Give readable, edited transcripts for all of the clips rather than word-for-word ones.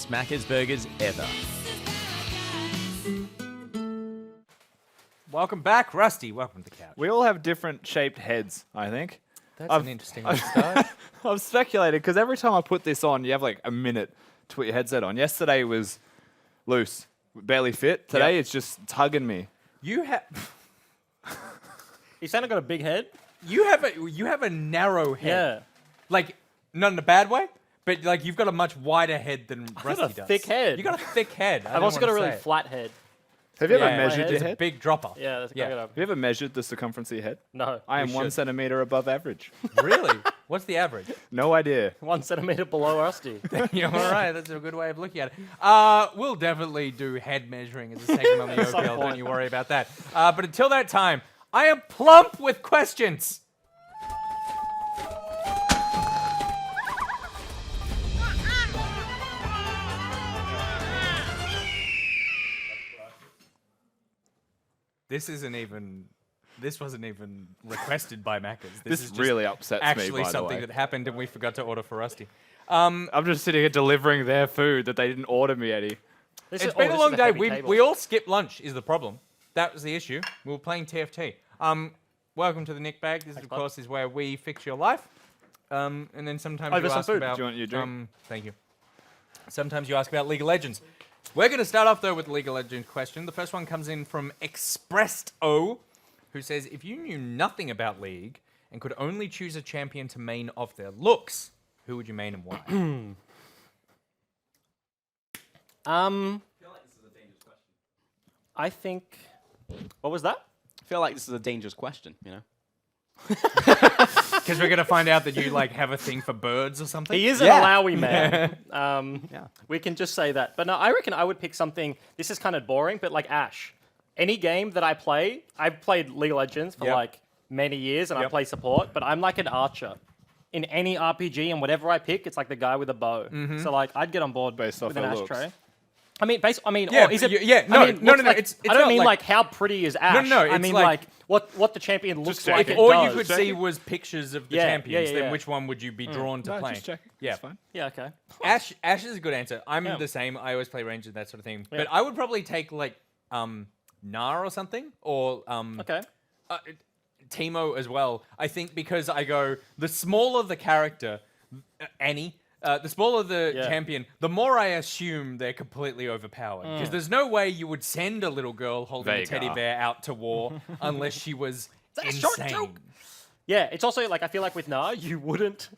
best Macca's burgers ever. Welcome back, Rusty. Welcome to the couch. We all have different shaped heads, I think. That's an interesting way to start. I've speculated because every time I put this on, you have like a minute to put your headset on. Yesterday was loose, barely fit. Today it's just tugging me. You have He's kind of got a big head. you have a narrow head. Yeah. Like, not in a bad way, but like you've got a much wider head than got Rusty a does. thick head. You got a thick head. I've also got a really flat head. Have you ever Yeah, measured head your is It's a head? big dropper. Yeah, that's Yeah. Have you ever measured the circumference of your head? No. I am You 1 should. centimeter above average. Really? What's the average? No idea. 1 centimeter below Rusty. Yeah, all right. That's a good way of looking at it. We'll definitely do head measuring as a segment on the At some OPL. Don't point. you worry about that. But until that time, I am plump with questions. This wasn't even requested by Macca's. This is just really upsets me, actually by the something way. that happened and we forgot to order for Rusty. I'm just sitting here delivering their food that they didn't order me, Eddie. It's been a long day. We all skipped lunch is the problem. That was the issue. We were playing TFT. Welcome to the Nick Bag. This, of course, is where we fix your life. And then sometimes Over you some ask food. about... Do you want your drink? Thank you. Sometimes you ask about League of Legends. We're going to start off, though, with the League of Legends question. The first one comes in from Expressed O, who says, if you knew nothing about League and could only choose a champion to main off their looks, who would you main and why? I think. What was that? I feel like this is a dangerous question, you know? Because we're going to find out that you like have a thing for birds or something. He is an Yeah. Alawi man. Yeah. We can just say that. But no, I reckon I would pick something. This is kind of boring, but like Ash. Any game that I play, I've played League of Legends for Yep. like many years, and I Yep. play support. But I'm like an archer. In any RPG, and whatever I pick, it's like the guy with a bow. So like, I'd get on board Based off with an her looks. ashtray. I mean, Yeah, or is it? yeah, no, I mean, no, what's no, like- it's I don't not mean like- like how pretty is Ash. no, I it's mean like- what the champion looks Just like. If it all does. you could see was pictures of the Yeah, champions, yeah. then which one would you be drawn to No, playing? just check. Yeah. It's fine. Yeah, okay. Ash is a good answer. I'm Yeah. the same. I always play Ranger, that sort of thing. Yeah. But I would probably take like Nar or something, or Okay. Teemo as well. I think because I go, the smaller the character, Annie, the smaller the Yeah. champion, the more I assume they're completely overpowered. Because there's no way you would send a little girl holding a teddy Veigar. bear out to war unless she was that a short insane. joke? Yeah, it's also like I feel like with Nar, you wouldn't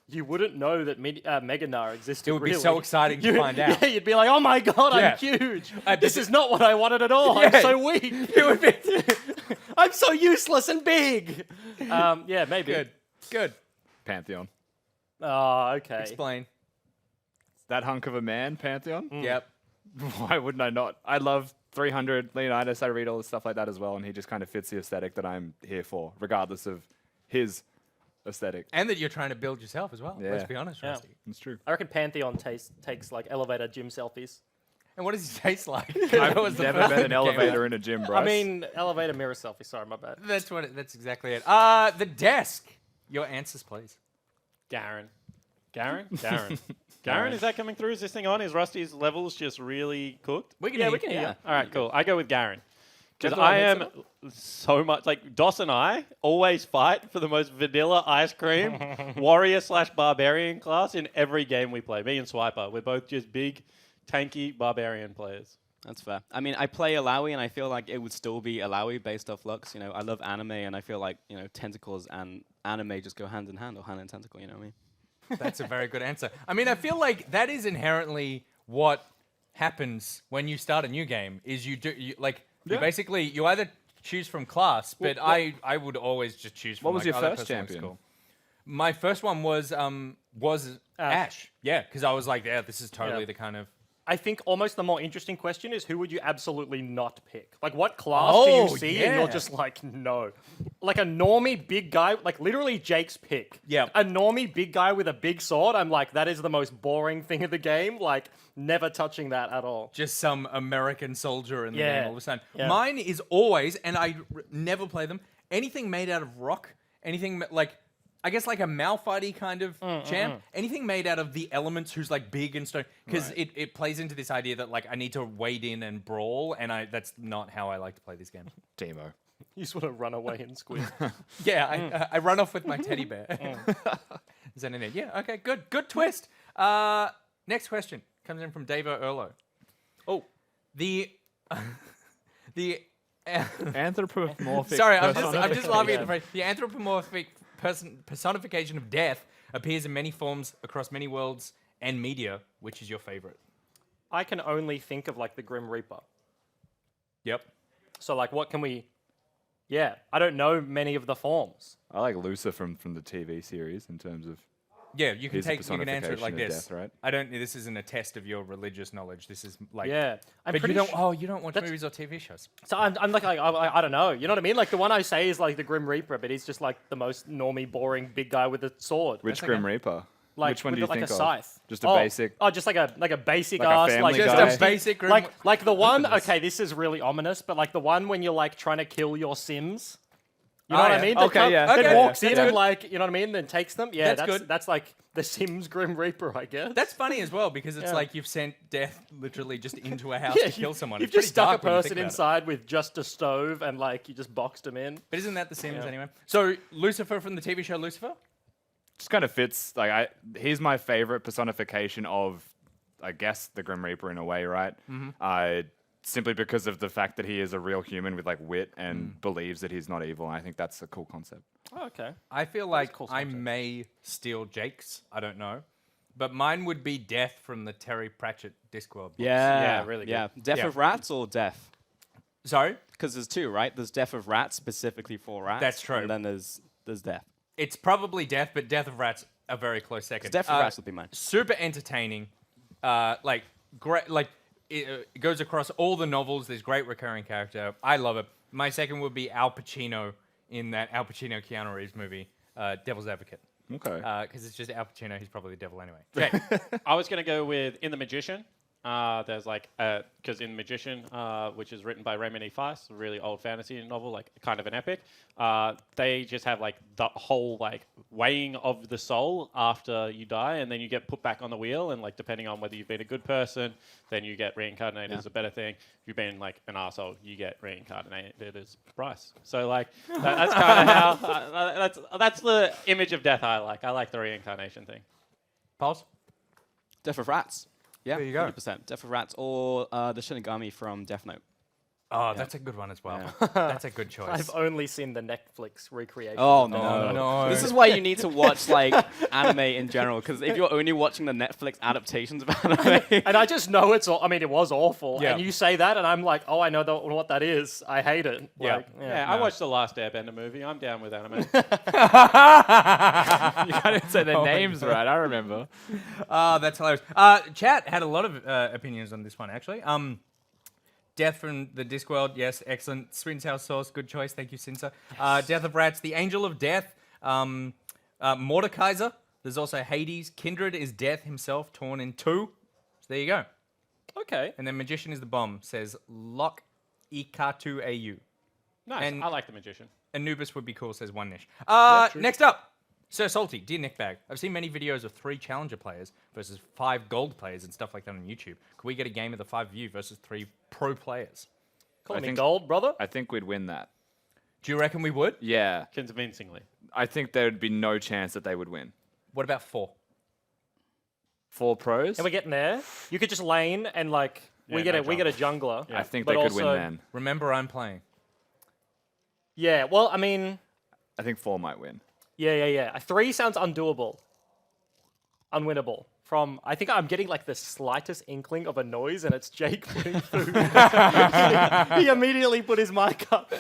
know that Mega Nar existed. It would be really. so exciting to find out. Yeah, you'd be like, oh my god, Yeah. I'm huge. This This is not what I wanted at all. Yeah. I'm so weak. It would be I'm so useless and big. Yeah, maybe. good. Pantheon. Oh, okay. Explain. That hunk of a man, Pantheon? Yep. Why wouldn't I not? I love 300, Leonidas, I read all the stuff like that as well, and he just kind of fits the aesthetic that I'm here for, regardless of his aesthetic. And that you're trying to build yourself as well. Let's Yeah. be honest, Yeah. Rusty. It's true. I reckon Pantheon takes like elevator gym selfies. And what does he taste like? I've never met an elevator in a gym, Bryce. I mean, elevator mirror selfie. Sorry, my bad. That's exactly it. The desk. Your answers, please. Garen. Garen, is that coming through? Is this thing on? Is Rusty's levels just really cooked? We can Yeah, hear we can hear. All right, cool. I go with Garen. Because Just the one I am mix so much, like, Dos and I always fight for the most vanilla ice cream warrior/barbarian class in every game we play. Me and Swiper, we're both just big, tanky barbarian players. That's fair. I mean, I play Alawi, and I feel like it would still be Alawi based off looks. You know, I love anime, and I feel like, you know, tentacles and anime just go hand in hand, or hand in tentacle, you know what I mean? That's a very good answer. I mean, I feel like that is inherently what happens when you start a new game. Is you basically you either choose from class, but I would always just choose from. What was like, your oh, that first person looks champion? cool. My first one was Ash. Yeah, because I was like, yeah, this is totally Yeah. the kind of. I think almost the more interesting question is who would you absolutely not pick? Like, what class do Oh, you see and yeah. you're just like, no. Like a normie big guy, like literally Jake's pick. Yep. A normie big guy with a big sword, I'm like, that is the most boring thing in the game. Like, never touching that at all. Just some American soldier in the Yeah. game all of a sudden. Yeah. Mine is always, and I never play them, anything made out of rock, anything like, I guess like a Malphite kind of champ. Anything made out of the elements who's like big and strong. Because it plays into this idea that like I need to wade in and brawl, and that's not how I like to play this game. Demo. You just want to run away and squid. Yeah, I run off with my teddy bear. Is that in it? Yeah, okay, good. Good twist. Next question comes in from Davo Erlo. Oh. The Anthropomorphic. Sorry, I'm just laughing at Yeah. the phrase. The anthropomorphic personification of death appears in many forms across many worlds and media. Which is your favorite? I can only think of like the Grim Reaper. Yep. So like, what can we? Yeah, I don't know many of the forms. I like Lucifer from the TV series in terms of. Yeah, you can He's a you can answer it like personification of this. death, right? I don't. This isn't a test of your religious knowledge. This is like. Yeah, I'm But you pretty don't. su- Oh, you don't watch That's- movies or TV shows. So I'm like I don't know. You know what I mean? Like the one I say is like the Grim Reaper, but he's just like the most normie, boring big guy with a sword. Which That's Grim okay. Reaper? Like Which one with do you like think a of? scythe. Just a basic. Oh, just like a basic Like a ass family like Just guy? a basic Grim. like the one. Look at this. Okay, this is really ominous, but like the one when you're like trying to kill your Sims. You know Oh, what yeah. I mean? Okay, yeah. That Okay, walks yeah. in That's and good. like you know what I mean, then takes them. Yeah, That's good. That's like the Sims Grim Reaper, I guess. That's funny as well because it's Yeah. like you've sent death literally just into a house yeah, to kill someone. You've It's just pretty stuck a dark when you think person about it. inside with just a stove and like you just boxed him in. But isn't that The Sims Yeah. anyway? So Lucifer from the TV show Lucifer. Just kind of fits. Like he's my favorite personification of, I guess, the Grim Reaper in a way, right? Simply because of the fact that he is a real human with like wit and believes that he's not evil. And I think that's a cool concept. Oh, okay. I feel like cool I concept. may steal Jake's. I don't know. But mine would be Death from the Terry Pratchett Discworld books. Yeah, really good. Yeah, Death Yeah. of Rats or Death? Sorry? Because there's two, right? There's Death of Rats specifically for rats. That's true. And then there's Death. It's probably Death, but Death of Rats a very close second. Death of Rats would be mine. Super entertaining. Like great. Like it goes across all the novels. There's great recurring character. I love it. My second would be Al Pacino in that Al Pacino Keanu Reeves movie, Devil's Advocate. Okay. Because it's just Al Pacino. He's probably the devil anyway. Jake. I was going to go with In the Magician. There's like, because in Magician, which is written by Raymond E. Feist, a really old fantasy novel, like kind of an epic, they just have like the whole like weighing of the soul after you die, and then you get put back on the wheel, and like depending on whether you've been a good person, then you get reincarnated as a better thing. If you've been like an arsehole, you get reincarnated as Bryce. So like, that's kind of how, that's the image of death I like. I like the reincarnation thing. Pulse? Death of Rats. Yeah, There you go. 100%. Death of Rats or the Shinigami from Death Note. Oh, that's a good one as well. That's a good choice. I've only seen the Netflix recreation. Oh of that. no. no. This is why you need to watch like anime in general, because if you're only watching the Netflix adaptations of anime, And I just know it's all. I mean, it was awful. Yeah. And you say that, and I'm like, oh, I know what that is. I hate it. Yeah. Like, Yeah, I watched the last Airbender movie. I'm down with anime. You can't say their Oh my names God. right. I remember. That's hilarious. Chat had a lot of opinions on this one, actually. Death from the Discworld, yes, excellent. Sprin's House Source, good choice. Thank you, Cinsa. Death of Rats, the Angel of Death, Mordekaiser. There's also Hades. Kindred is Death himself, torn in two. So there you go. Okay. And then Magician is the bomb, says Lok Ikatu AU. Nice. And- I like the Magician. Anubis would be cool, says One Nish. true. Next up, Sir Salty, dear Nickbag. I've seen many videos of 3 Challenger players versus 5 Gold players and stuff like that on YouTube. Could we get a game of the 5 of you versus 3 Pro players? Call I me think- gold, brother. I think we'd win that. Do you reckon we would? Yeah. Convincingly. I think there would be no chance that they would win. What about 4? 4 pros? And we're getting there. You could just lane and like we Yeah, get no a jungler. I think but they could win also- then. Remember, I'm playing. Yeah. Well, I mean, I think 4 might win. yeah. A 3 sounds undoable, unwinnable. From I think I'm getting like the slightest inkling of a noise, and it's Jake putting food. He immediately put his mic up.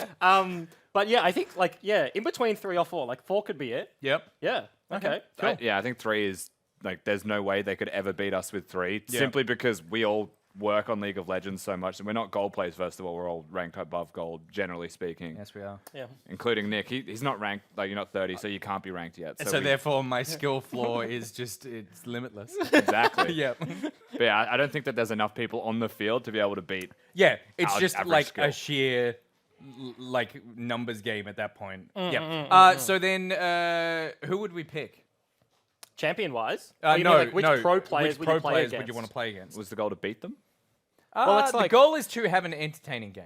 But yeah, I think like in between 3 or 4, like 4 could be it. Yep. Yeah. Okay. I think 3 is like there's no way they could ever beat us with 3 Yeah. simply because we all work on League of Legends so much, and we're not gold players. First of all, we're all ranked above gold, generally speaking. Yes, we are. Yeah. Including Nick. He's not ranked. Like you're not 30, so you can't be ranked yet. So we- therefore, my skill floor is just, it's limitless. exactly. Yep. But yeah, I don't think that there's enough people on the field to be able to beat. Yeah, it's Our just average like skill. a sheer like numbers game at that point. Yeah. So then, who would we pick? Champion-wise? No, Which no. pro players Which would you pro play players against? would you want to play against? Was the goal to beat them? Well, it's the like- goal is to have an entertaining game.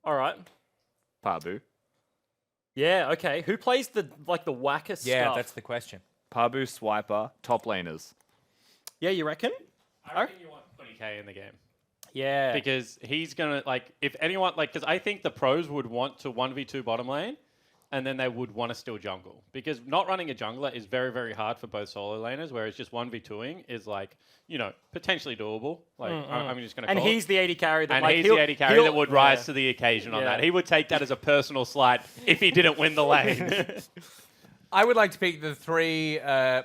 All right. Pabu. Yeah, okay. Who plays the wackest Yeah, stuff? that's the question. Pabu, Swiper, top laners. Yeah, you reckon? I reckon you want 20k in the game. Yeah. Because he's going to, like, if anyone, like, because I think the pros would want to 1v2 bottom lane, and then they would want to steal jungle. Because not running a jungler is very, very hard for both solo laners, whereas just 1v2ing is, like, you know, potentially doable. Like, I'm just going to and call he's it. the 80 carry that, And like, he's he'll- the 80 carry he'll- that would rise to the occasion on Yeah. that. He would take that as a personal slight if he didn't win the lane. I would like to pick the three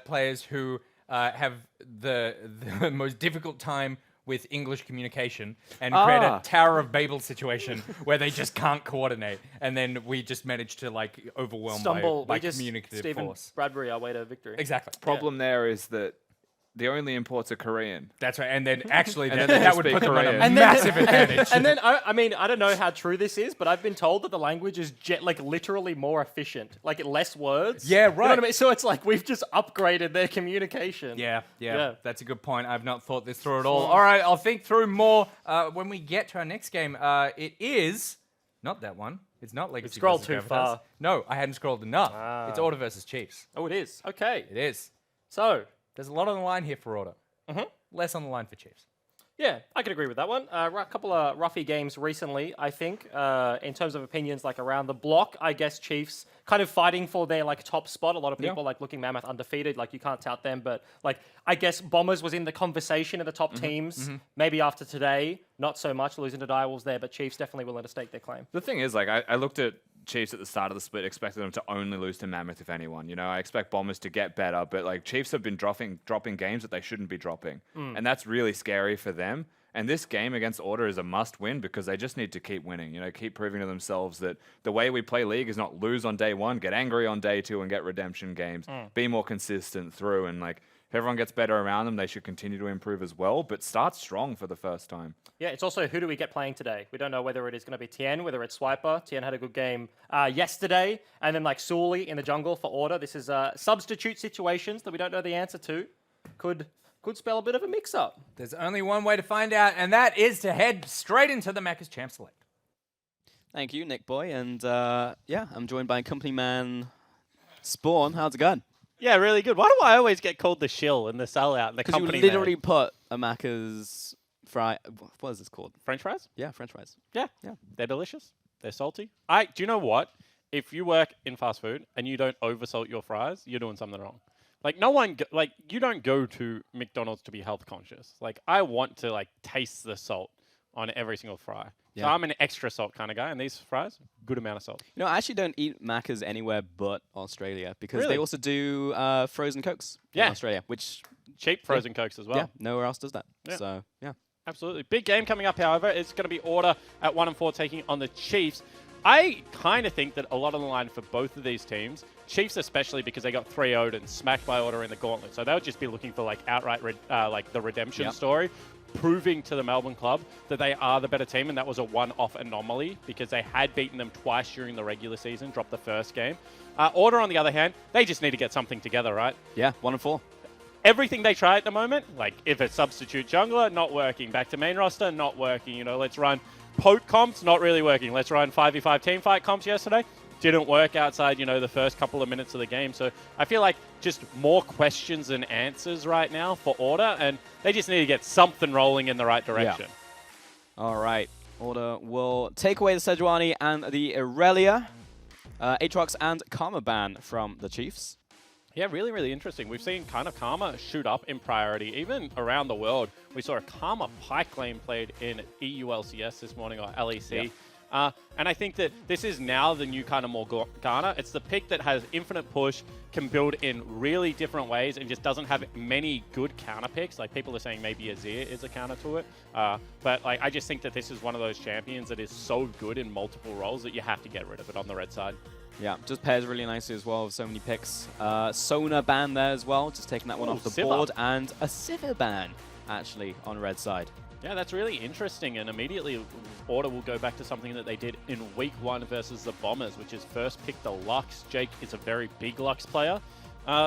players who have the most difficult time with English communication and create a Tower of Babel situation where they just can't coordinate, and then we just manage to like overwhelm Stumble. by We just communicative Stephen force. Bradbury our way to victory. Exactly. Problem there is that the only imports are Korean. That's right. And then actually And that, then they that just would speak put them on a Korean. massive advantage. And then, I mean, I don't know how true this is, but I've been told that the language is like literally more efficient, like less words. Yeah, You know what right. I mean? So it's like we've just upgraded their communication. Yeah, that's a good point. I've not thought this through at all. All right, I'll think through more when we get to our next game. It is not that one. It's not Legacy. scrolled versus too Gravitas. far. No, I hadn't scrolled enough. It's Order versus Chiefs. Oh, it is. Okay. It is. So, There's a lot on the line here for Order. Less on the line for Chiefs. yeah, I could agree with that one. A couple of roughy games recently, I think, in terms of opinions, like around the block. I guess Chiefs kind of fighting for their like top spot. A lot of people like looking Mammoth undefeated, like you can't tout them. But like I guess Bombers was in the conversation of the top teams. Maybe after today, not so much losing to Direwolves there, but Chiefs definitely willing to stake their claim. The thing is, like, I looked at Chiefs at the start of the split, expected them to only lose to Mammoth, if anyone. You know, I expect Bombers to get better, but like Chiefs have been dropping games that they shouldn't be dropping, and that's really scary for them. And this game against Order is a must-win because they just need to keep winning. You know, keep proving to themselves that the way we play League is not lose on day one, get angry on day two, and get redemption games. Be more consistent through, and like if everyone gets better around them, they should continue to improve as well. But start strong for the first time. Yeah, it's also who do we get playing today? We don't know whether it is going to be Tien, whether it's Swiper. Tien had a good game yesterday, and then like Sully in the jungle for Order. This is substitute situations that we don't know the answer to. Could spell a bit of a mix-up. There's only one way to find out, and that is to head straight into the Macca's Champ Select. Thank you, Nick Boy. And yeah, I'm joined by company man Spawn. How's it going? Yeah, really good. Why do I always get called the shill and the sellout and the Because you company literally man? put a Macca's fry. What is this called? French fries? Yeah, French fries. Yeah. Yeah. They're delicious. They're salty. Do you know what? If you work in fast food and you don't oversalt your fries, you're doing something wrong. Like you don't go to McDonald's to be health conscious. Like I want to like taste the salt on every single fry. So Yeah. I'm an extra salt kind of guy, and these fries, good amount of salt. You know, I actually don't eat Macca's anywhere but Australia because Really? they also do frozen Cokes Yeah. in Australia, which, Cheap frozen Cokes as well. yeah, nowhere else does that. Yeah. So, yeah. Absolutely. Big game coming up, however. It's going to be Order at 1-4 taking on the Chiefs. I kind of think that a lot on the line for both of these teams, Chiefs especially because they got 3-0'd and smacked by Order in the gauntlet. So they'll just be looking for like outright like the redemption Yep. story, proving to the Melbourne club that they are the better team, and that was a one-off anomaly because they had beaten them twice during the regular season, dropped the first game. Order, on the other hand, they just need to get something together, right? Yeah, 1-4. Everything they try at the moment, like if it's substitute jungler, not working. Back to main roster, not working. You know, let's run poke comps, not really working. Let's run 5v5 team fight comps yesterday. Didn't work outside, you know, the first couple of minutes of the game. So I feel like just more questions than answers right now for Order, and they just need to get something rolling in the right direction. All right. Order will take away the Sejuani and the Irelia, Aatrox and Karma ban from the Chiefs. Yeah, really, really interesting. We've seen kind of Karma shoot up in priority, even around the world. We saw a Karma Pike lane played in EULCS this morning, or LEC. And I think that this is now the new kind of Morgana. It's the pick that has infinite push, can build in really different ways, and just doesn't have many good counter picks. Like people are saying maybe Azir is a counter to it. But like I just think that this is one of those champions that is so good in multiple roles that you have to get rid of it on the red side. Yeah, just pairs really nicely as well with so many picks. Sona ban there as well, just taking that one off the Sivir. board. And a Sivir ban, actually, on red side. Yeah, that's really interesting, and immediately Order will go back to something that they did in week 1 versus the Bombers, which is first pick the Lux. Jake is a very big Lux player.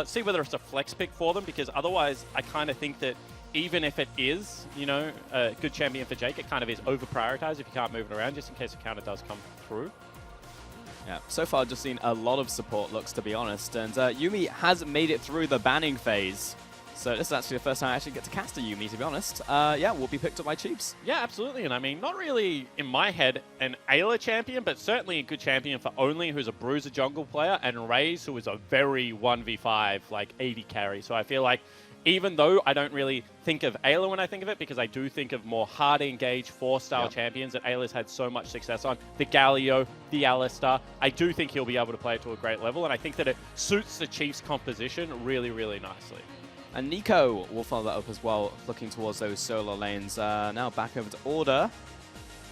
See whether it's a flex pick for them, because otherwise I kind of think that even if it is, you know, a good champion for Jake, it kind of is over-prioritized if you can't move it around, just in case a counter does come through. Yeah, so far I've just seen a lot of support looks, to be honest, and Yuumi has made it through the banning phase. So this is actually the first time I actually get to cast a Yuumi, to be honest. Yeah, will be picked up by Chiefs. Yeah, absolutely. And I mean, not really, in my head, an Ayla champion, but certainly a good champion for Only, who's a bruiser jungle player, and Raze, who is a very 1v5, like 80 carry. So I feel like, even though I don't really think of Ayla when I think of it, because I do think of more hard engage 4-style champions that Ayla's had so much success on, the Galio, the Alistar, I do think he'll be able to play it to a great level, and I think that it suits the Chiefs' composition really, really nicely. And Nico will follow that up as well, looking towards those solo lanes. Now back over to Order,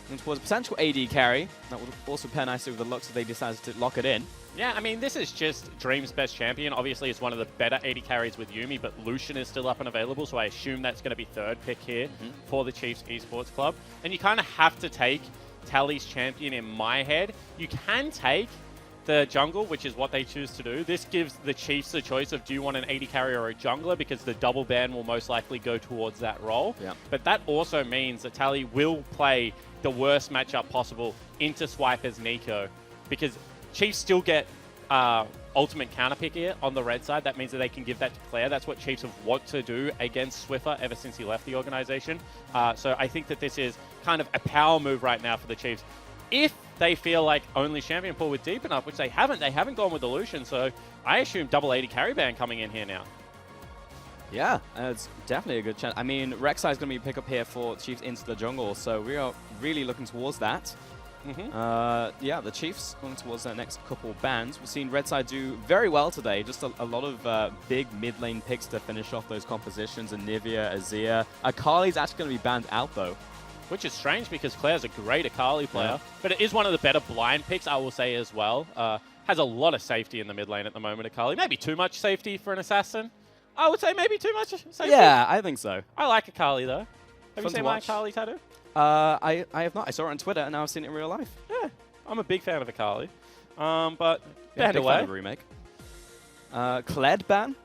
and towards potential AD carry. That would also pair nicely with the Lux if they decided to lock it in. Yeah, I mean, this is just Dream's best champion. Obviously, it's one of the better AD carries with Yuumi, but Lucian is still up and available, so I assume that's going to be third pick here for the Chiefs Esports Club. And you kind of have to take Tally's champion in my head. You can take the jungle, which is what they choose to do. This gives the Chiefs the choice of, do you want an AD carry or a jungler, because the double ban will most likely go towards that role. Yeah. But that also means that Tally will play the worst matchup possible into Swiper's Nico, because Chiefs still get ultimate counter pick here on the red side. That means that they can give that to Claire. That's what Chiefs have wanted to do against Swiffer ever since he left the organization. So I think that this is kind of a power move right now for the Chiefs. If they feel like only champion pool with deep enough, which they haven't gone with Illusion, so I assume double 80 carry ban coming in here now. Yeah, it's definitely a good chance. I mean, Rek'Sai is going to be a pick up here for Chiefs into the jungle, so we are really looking towards that. Yeah, the Chiefs going towards their next couple bans. We've seen Redside do very well today. Just a lot of big mid lane picks to finish off those compositions. And Nivea, Azir. Akali's actually going to be banned out, though. Which is strange, because Claire's a great Akali player, but it is one of the better blind picks, I will say, as well. Has a lot of safety in the mid lane at the moment, Akali. Maybe too much safety for an assassin. I would say maybe too much safety. Yeah, I think so. I like Akali, though. Have you Fun seen to my watch. Akali tattoo? I have not. I saw it on Twitter, and now I've seen it in real life. Yeah, I'm a big fan of Akali. But Yeah, bad big fan away. of the remake. Kled ban.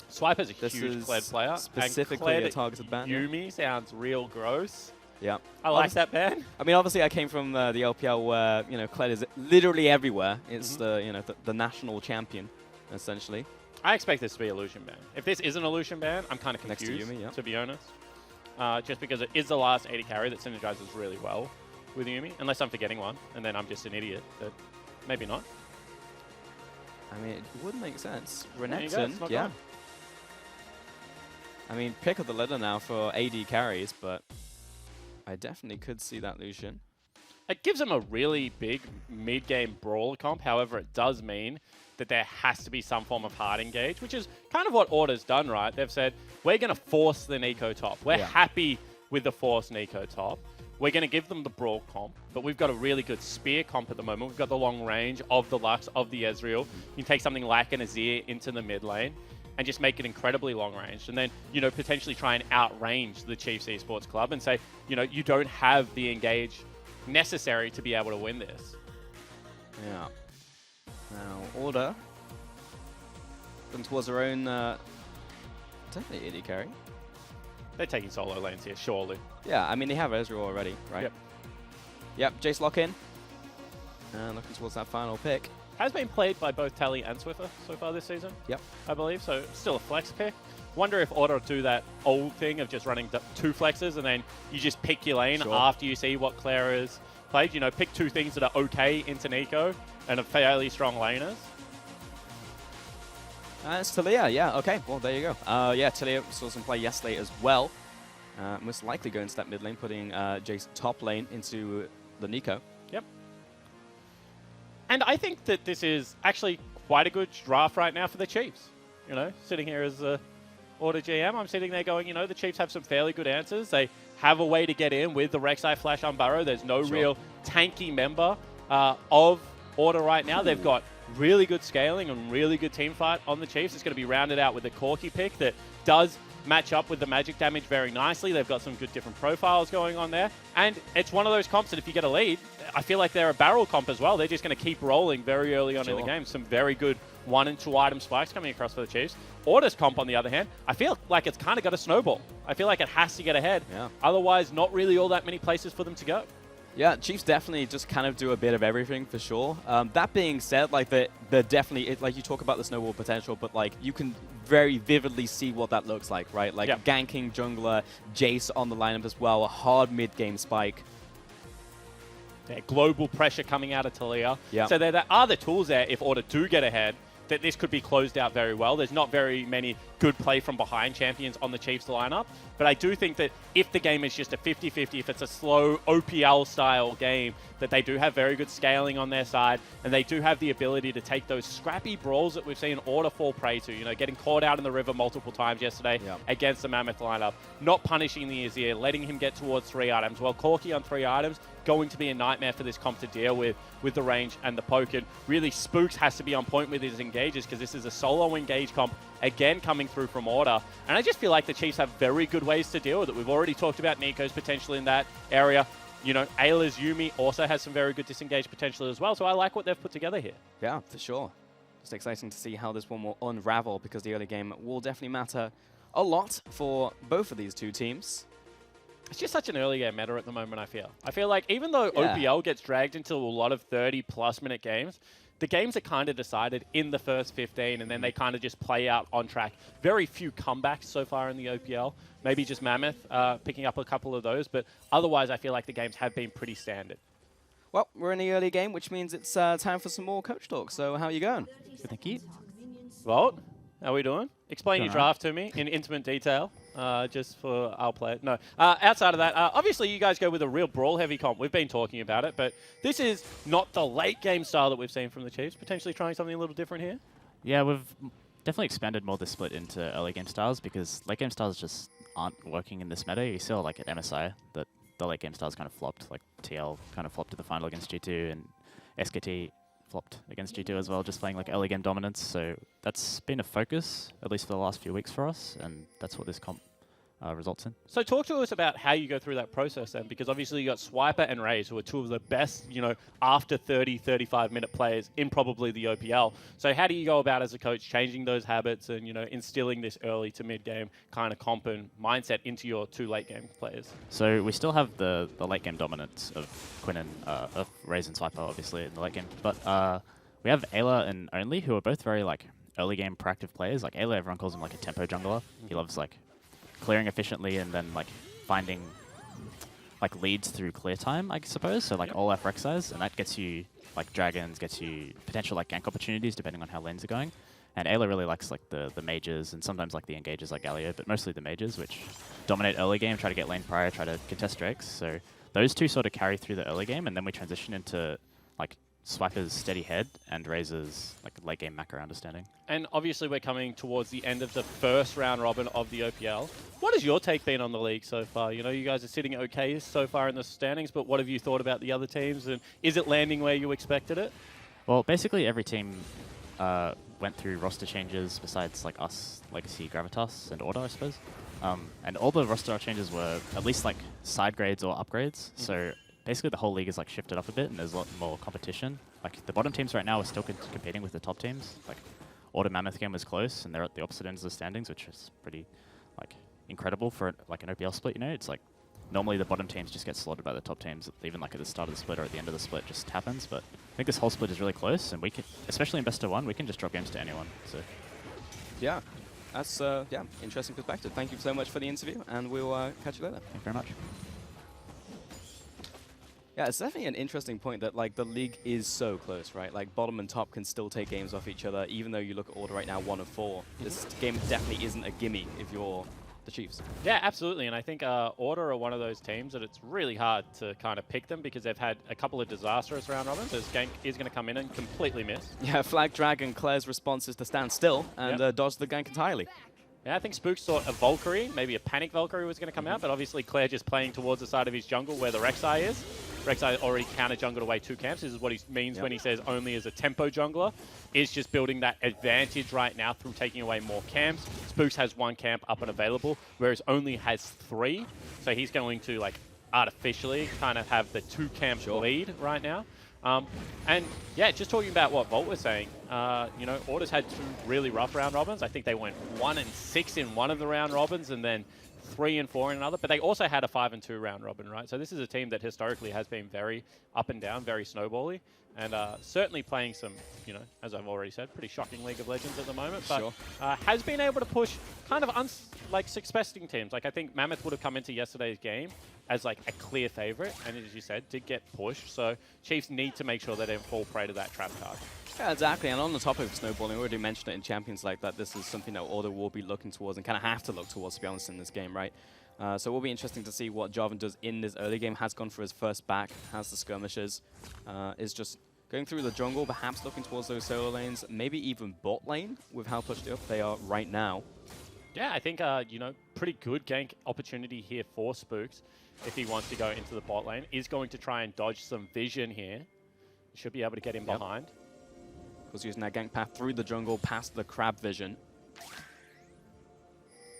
Swiper's a This huge is Kled player. specifically and a targeted ban. Yuumi sounds real gross. Yeah. I like that ban. I mean, obviously, I came from the OPL where Kled is literally everywhere. It's the national champion, essentially. I expect this to be a Lucian ban. If this isn't a Lucian ban, I'm kind of Next to confused, Yuumi, yeah. to be honest. Just because it is the last 80 carry that synergizes really well with Yuumi, unless I'm forgetting one, and then I'm just an idiot, but maybe not. I mean, it would make sense. There you go, Renekton, it's not yeah. gone. I mean, pick up the ladder now for AD carries, but I definitely could see that Lucian. It gives them a really big mid-game brawler comp. However, it does mean that there has to be some form of hard engage, which is kind of what Order's done, right? They've said, we're going to force the Nico top. We're happy with the force Nico top. We're going to give them the brawl comp, but we've got a really good spear comp at the moment. We've got the long range of the Lux, of the Ezreal. You can take something like an Azir into the mid lane and just make it incredibly long range. And then, potentially try and outrange the Chiefs Esports Club and say, you don't have the engage necessary to be able to win this. Yeah. Now, Order. Looking towards their own, definitely AD carry. They're taking solo lanes here, surely. Yeah, I mean, they have Ezreal already, right? Yep. Yep, Jace lock in. And looking towards that final pick. Has been played by both Tally and Swiffer so far this season. Yep. I believe, so still a flex pick. Wonder if Order do that old thing of just running two flexes and then you just pick your lane after you see what Claire has played. Pick two things that are okay into Nico and are fairly strong laners. It's Talia, yeah, okay. Well, there you go. Yeah, Talia saw some play yesterday as well. Most likely going to that mid lane, putting Jace top lane into the Nico. Yep. And I think that this is actually quite a good draft right now for the Chiefs. Sitting here as a Order GM, I'm sitting there going, the Chiefs have some fairly good answers. They have a way to get in with the Rek'Sai Flash Unburrow. There's no real tanky member of Order right now. They've got really good scaling and really good team fight on the Chiefs. It's going to be rounded out with a Corki pick that does match up with the magic damage very nicely. They've got some good different profiles going on there. And it's one of those comps that if you get a lead, I feel like they're a barrel comp as well. They're just going to keep rolling very early on in the game. Some very good 1 and 2 item spikes coming across for the Chiefs. Order's comp, on the other hand, I feel like it's kind of got a snowball. I feel like it has to get ahead. Yeah. Otherwise, not really all that many places for them to go. Yeah, Chiefs definitely just kind of do a bit of everything for sure. That being said, like they're definitely, like you talk about the snowball potential, but like you can very vividly see what that looks like, right? Like ganking jungler, Jace on the lineup as well, a hard mid-game spike. Yeah, global pressure coming out of Talia. Yeah. So there are the tools there if Order do get ahead, that this could be closed out very well. There's not very many good play from behind champions on the Chiefs lineup, but I do think that if the game is just a 50-50, if it's a slow OPL-style game, that they do have very good scaling on their side, and they do have the ability to take those scrappy brawls that we've seen Order fall prey to, you know, getting caught out in the river multiple times yesterday against the Mammoth lineup, not punishing the Azir, letting him get towards 3 items. Well, Corki on 3 items, going to be a nightmare for this comp to deal with the range and the poke. And really, Spooks has to be on point with his engages because this is a solo engage comp, again, coming through from Order. And I just feel like the Chiefs have very good ways to deal with it. We've already talked about Nico's potential in that area. You know, Ayla's Yuumi also has some very good disengage potential as well. So I like what they've put together here. Yeah, for sure. Just exciting to see how this one will unravel because the early game will definitely matter a lot for both of these two teams. It's just such an early game meta at the moment, I feel. I feel like even though OPL gets dragged into a lot of 30-plus minute games, the games are kind of decided in the first 15, and then they kind of just play out on track. Very few comebacks so far in the OPL. Maybe just Mammoth picking up a couple of those, but otherwise I feel like the games have been pretty standard. Well, we're in the early game, which means it's time for some more coach talk. So how are you going? Thank you. Walt, how are we doing? Explain your Doing draft to me in intimate detail, just for our player. No, outside of that, obviously you guys go with a real brawl-heavy comp. We've been talking about it, but this is not the late-game style that we've seen from the Chiefs. Potentially trying something a little different here? Yeah, we've definitely expanded more the split into early game styles because late game styles just aren't working in this meta. You saw like at MSI that the late game styles kind of flopped. Like TL kind of flopped to the final against G2 and SKT flopped against G2 as well, just playing like early game dominance. So that's been a focus, at least for the last few weeks for us, and that's what this comp results in. So talk to us about how you go through that process then, because obviously you got Swiper and Raze, who are two of the best, you know, after 30, 35-minute players in probably the OPL. So how do you go about as a coach changing those habits and, you know, instilling this early to mid-game kind of comp and mindset into your 2 late-game players? So we still have the late game dominance of Quinn and of Raze and Swiper, obviously, in the late game. But we have Ayla and Only, who are both very like early game proactive players. Like Ayla, everyone calls him like a tempo jungler. He loves like clearing efficiently and then like finding like leads through clear time, I suppose. So like all FX size, and that gets you like dragons, gets you potential like gank opportunities depending on how lanes are going. And Ayla really likes like the mages and sometimes like the engages like Galio, but mostly the mages, which dominate early game, try to get lane prior, try to contest drakes. So those two sort of carry through the early game, and then we transition into like Swiper's steady head and Razor's like late game macro understanding. And obviously we're coming towards the end of the first round robin of the OPL. What has your take been on the league so far? You know, you guys are sitting okay so far in the standings, but what have you thought about the other teams? And is it landing where you expected it? Well, basically every team went through roster changes besides like us, Legacy, Gravitas, and Order, I suppose. And all the roster changes were at least like side grades or upgrades. So basically the whole league is like shifted up a bit and there's a lot more competition. Like the bottom teams right now are still competing with the top teams. Like Order Mammoth game was close and they're at the opposite ends of the standings, which is pretty like incredible for like an OPL split, you know? It's like normally the bottom teams just get slaughtered by the top teams, even like at the start of the split or at the end of the split just happens. But I think this whole split is really close and we can, especially in best of 1, we can just drop games to anyone. So Yeah, that's interesting perspective. Thank you so much for the interview and we'll catch you later. thank you very much. Yeah, it's definitely an interesting point that like the league is so close, right? Like bottom and top can still take games off each other, even though you look at Order right now 1 of 4. This game definitely isn't a gimme if you're the Chiefs. Yeah, absolutely. And I think Order are one of those teams that it's really hard to kind of pick them because they've had a couple of disastrous round robins. As Gank is going to come in and completely miss. Yeah, Flag Dragon, Claire's response is to stand still and dodge the gank entirely. Yeah, I think Spooks thought a Valkyrie, maybe a Panic Valkyrie was going to come out, but obviously Claire just playing towards the side of his jungle where the Rek'Sai is. Rek'Sai already counter-jungled away 2 camps. This is what he means when he says only as a tempo jungler, is just building that advantage right now through taking away more camps. Spooks has 1 camp up and available, whereas Only has 3. So he's going to, like, artificially kind of have the 2 camp lead right now. And yeah, just talking about what Volt was saying, you know, Order's had 2 really rough round robins. I think they went 1-6 in one of the round robins and then 3-4 in another, but they also had a 5-2 round robin, right? So this is a team that historically has been very up and down, very snowbally, and certainly playing some, you know, as I've already said, pretty shocking League of Legends at the moment, but has been able to push kind of like successful teams. Like I think Mammoth would have come into yesterday's game as like a clear favorite, and as you said, did get pushed. So Chiefs need to make sure they don't fall prey to that trap card. Yeah, exactly. And on the topic of snowballing, we already mentioned it in Champions like that. This is something that Order will be looking towards and kind of have to look towards, to be honest, in this game, right? So it will be interesting to see what Jarvan does in this early game. Has gone for his first back, has the skirmishes, is just going through the jungle, perhaps looking towards those solo lanes, maybe even bot lane with how pushed up they are right now. Yeah, I think, you know, pretty good gank opportunity here for Spooks if he wants to go into the bot lane. Is going to try and dodge some vision here. Should be able to get in behind. Was using that gank path through the jungle past the crab vision.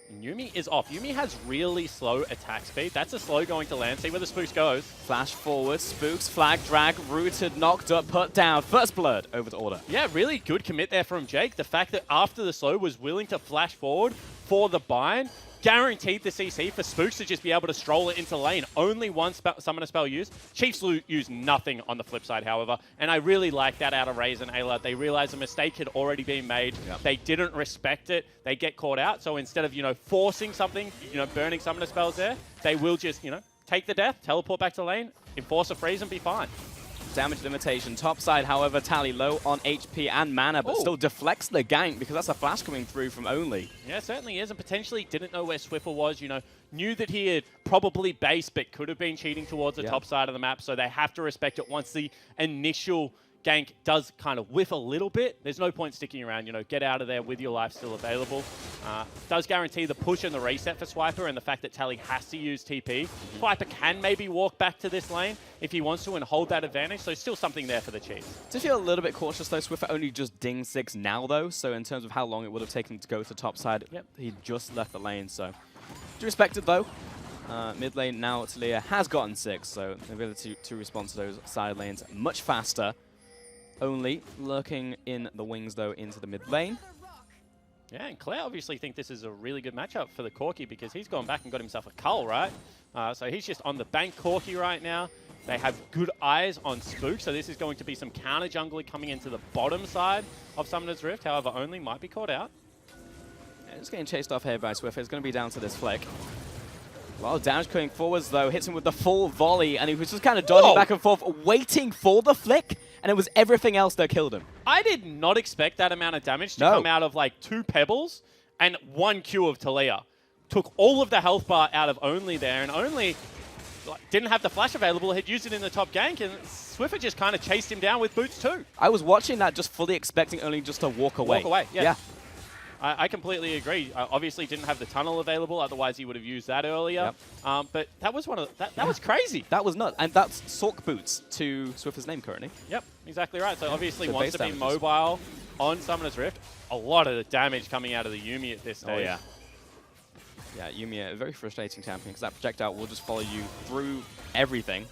And Yuumi is off. Yuumi has really slow attack speed. That's a slow going to land. See where the Spooks goes. Flash forward, Spooks, flag, drag, rooted, knocked up, put down. First blood over to Order. Yeah, really good commit there from Jake. The fact that after the slow was willing to flash forward for the bind, guaranteed the CC for Spooks to just be able to stroll it into lane. Only one summoner spell used. Chiefs use nothing on the flip side, however. And I really like that out of Raze and Ayla. They realized a mistake had already been made. They didn't respect it. They get caught out. So instead of, you know, forcing something, you know, burning summoner spells there, they will just, you know, take the death, teleport back to lane, enforce a freeze and be fine. Damage limitation. Top side, however, Tally low on HP and mana, but still deflects the gank because that's a flash coming through from Only. Yeah, certainly is, and potentially didn't know where Swiffer was, you know, knew that he had probably based, but could have been cheating towards the top side of the map, so they have to respect it once the initial gank does kind of whiff a little bit. There's no point sticking around, you know, get out of there with your life still available. Does guarantee the push and the reset for Swiper, and the fact that Tally has to use TP. Swiper can maybe walk back to this lane if he wants to and hold that advantage, so still something there for the Chiefs. Do feel a little bit cautious though. Swiffer only just ding 6 now though, so in terms of how long it would have taken to go to top side, he just left the lane, so do respect it though. Mid lane now, Talia has gotten 6, so the ability to respond to those side lanes much faster. Only lurking in the wings though into the mid lane. Yeah, and Claire obviously think this is a really good matchup for the Corki because he's gone back and got himself a cull, right? So he's just on the bank Corki right now. They have good eyes on Spook, so this is going to be some counter jungler coming into the bottom side of Summoner's Rift. However, Only might be caught out. Yeah, just getting chased off here by Swiffer. It's going to be down to this flick. A lot of damage coming forwards though. Hits him with the full volley, and he was just kind of dodging back and forth, waiting for the flick, and it was everything else that killed him. I did not expect that amount of damage to come out of like 2 pebbles and 1 Q of Talia. Took all of the health bar out of Only there, and Only didn't have the flash available, had used it in the top gank, and Swiffer just kind of chased him down with boots too. I was watching that just fully expecting Only just to walk away. Walk away, yeah. I completely agree. Obviously didn't have the tunnel available, otherwise he would have used that earlier. But that was that was crazy. That was nuts. And that's Sork Boots to Swiffer's name currently. Yep, exactly right. So obviously wants to be damages. mobile on Summoner's Rift. A lot of the damage coming out of the Yuumi at this stage. Oh, yeah. Yeah, Yuumi, a very frustrating champion because that projectile will just follow you through everything.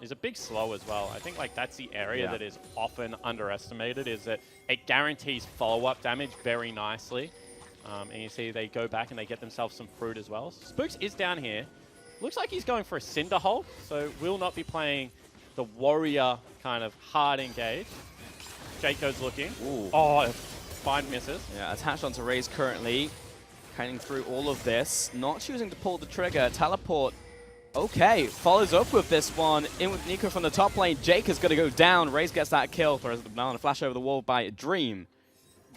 He's a big slow as well. I think like that's the area that is often underestimated, is that it guarantees follow-up damage very nicely. And you see they go back and they get themselves some fruit as well. Spooks is down here. Looks like he's going for a Cinder Hold, so will not be playing the warrior kind of hard engage. Jaco's looking. Ooh. Oh, fine misses. Yeah, attached onto Raze currently. Cutting through all of this. Not choosing to pull the trigger. Teleport. Okay, follows up with this one. In with Nico from the top lane. Jake is going to go down. Raze gets that kill. Throws the banana flash over the wall by Dream.